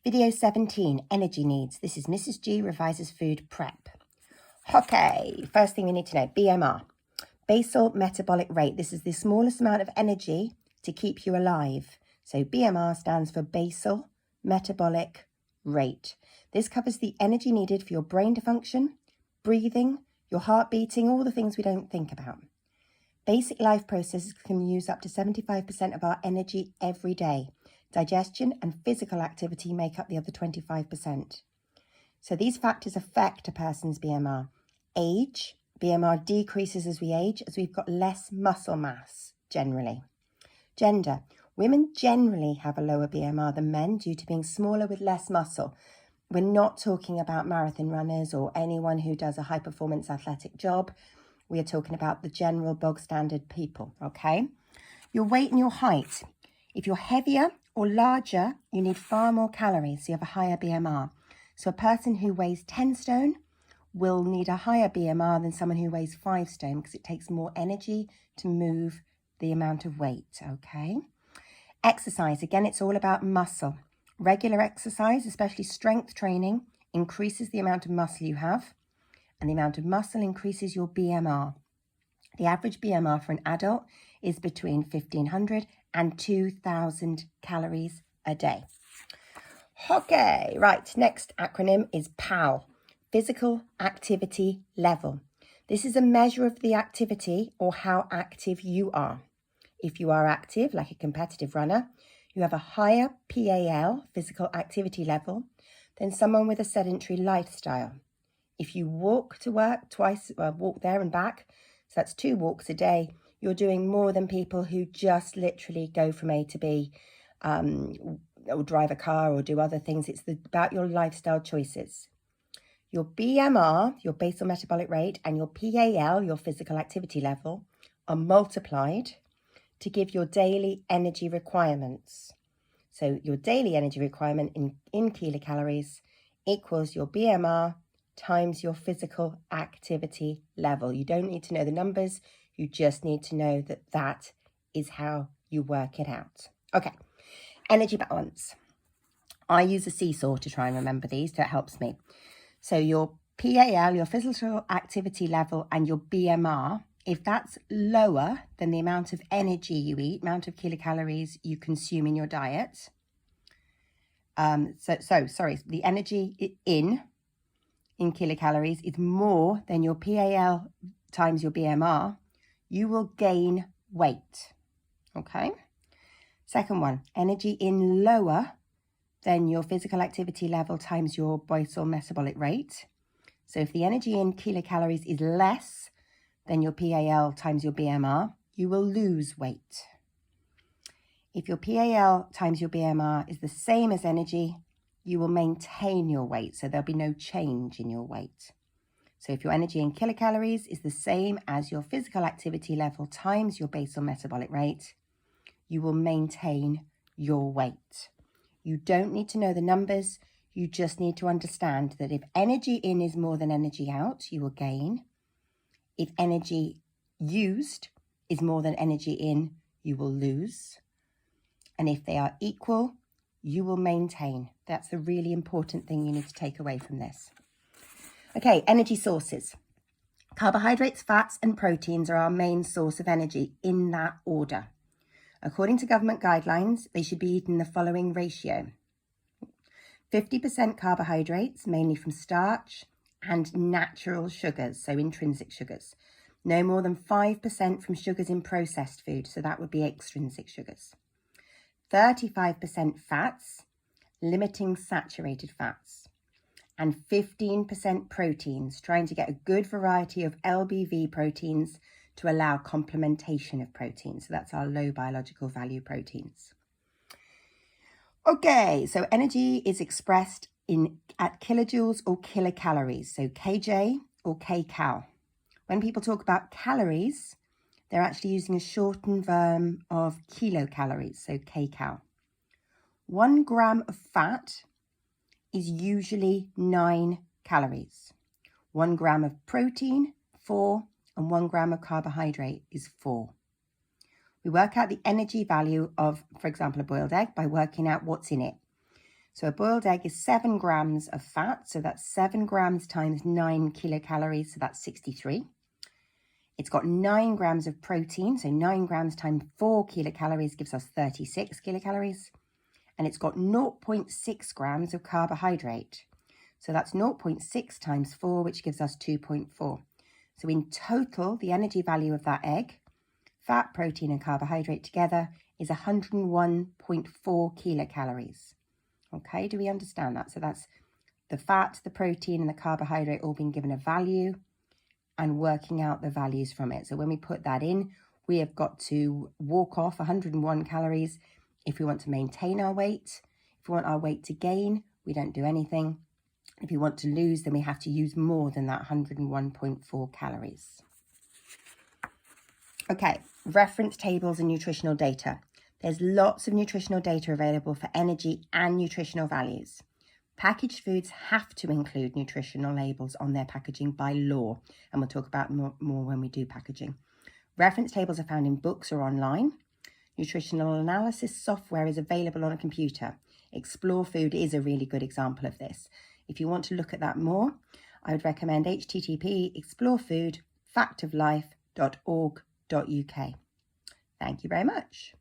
Video 17, energy needs. This is Mrs. G revises food prep. Okay, first thing we need to know, BMR, basal metabolic rate. This is the smallest amount of energy to keep you alive. So BMR stands for basal metabolic rate. This covers the energy needed for your brain to function, breathing, your heart beating, all the things we don't think about. Basic life processes can use up to 75% of our energy every day. Digestion and physical activity make up the other 25%. So these factors affect a person's BMR. Age, BMR decreases as we age, as we've got less muscle mass, generally. Gender, women generally have a lower BMR than men due to being smaller with less muscle. We're not talking about marathon runners or anyone who does a high-performance athletic job. We are talking about the general bog standard people, okay? Your weight and your height. If you're heavier or larger, you need far more calories, so you have a higher BMR. So a person who weighs 10 stone will need a higher BMR than someone who weighs 5 stone because it takes more energy to move the amount of weight, okay? Exercise, again, it's all about muscle. Regular exercise, especially strength training, increases the amount of muscle you have, and the amount of muscle increases your BMR. The average BMR for an adult is between 1,500 and 2,000 calories a day. Okay, right, next acronym is PAL, Physical Activity Level. This is a measure of the activity or how active you are. If you are active, like a competitive runner, you have a higher PAL, physical activity level, than someone with a sedentary lifestyle. If you walk to work twice, walk there and back, so that's 2 walks a day, you're doing more than people who just literally go from A to B, or drive a car or do other things. It's about your lifestyle choices. Your BMR, your basal metabolic rate, and your PAL, your physical activity level, are multiplied to give your daily energy requirements. So your daily energy requirement in kilocalories equals your BMR times your physical activity level. You don't need to know the numbers. You just need to know that that is how you work it out. Okay, energy balance. I use a seesaw to try and remember these, so it helps me. So your PAL, your physical activity level, and your BMR, if that's lower than the amount of energy you eat, amount of kilocalories you consume in your diet, the energy in kilocalories is more than your PAL times your BMR, you will gain weight, okay? Second one, energy in lower than your physical activity level times your basal metabolic rate. So if the energy in kilocalories is less than your PAL times your BMR, you will lose weight. If your PAL times your BMR is the same as energy, you will maintain your weight, so there'll be no change in your weight. So if your energy in kilocalories is the same as your physical activity level times your basal metabolic rate, you will maintain your weight. You don't need to know the numbers, you just need to understand that if energy in is more than energy out, you will gain. If energy used is more than energy in, you will lose. And if they are equal, you will maintain. That's the really important thing you need to take away from this. Okay, energy sources. Carbohydrates, fats, and proteins are our main source of energy in that order. According to government guidelines, they should be eaten in the following ratio. 50% carbohydrates, mainly from starch, and natural sugars, so intrinsic sugars. No more than 5% from sugars in processed food, so that would be extrinsic sugars. 35% fats, limiting saturated fats, and 15% proteins, trying to get a good variety of LBV proteins to allow complementation of proteins. So that's our low biological value proteins. Okay, so energy is expressed at kilojoules or kilocalories, so kJ or kcal. When people talk about calories, they're actually using a shortened version of kilocalories, so kcal. 1 gram of fat is usually 9 calories. 1 gram of protein, 4, and 1 gram of carbohydrate is 4. We work out the energy value of, for example, a boiled egg by working out what's in it. So a boiled egg is 7 grams of fat. So that's 7 grams times 9 kilocalories. So that's 63. It's got 9 grams of protein. So 9 grams times 4 kilocalories gives us 36 kilocalories. And it's got 0.6 grams of carbohydrate. So that's 0.6 times 4, which gives us 2.4. So in total, the energy value of that egg, fat, protein, and carbohydrate together is 101.4 kilocalories. Okay, do we understand that? So that's the fat, the protein, and the carbohydrate all being given a value and working out the values from it. So when we put that in, we have got to walk off 101 calories if we want to maintain our weight. If we want our weight to gain, we don't do anything. If you want to lose, then we have to use more than that 101.4 calories. Okay, reference tables and nutritional data. There's lots of nutritional data available for energy and nutritional values. Packaged foods have to include nutritional labels on their packaging by law, and we'll talk about more when we do packaging. Reference tables are found in books or online. Nutritional analysis software is available on a computer. Explore Food is a really good example of this. If you want to look at that more, I would recommend http://explorefoodfactoflife.org.uk. Thank you very much.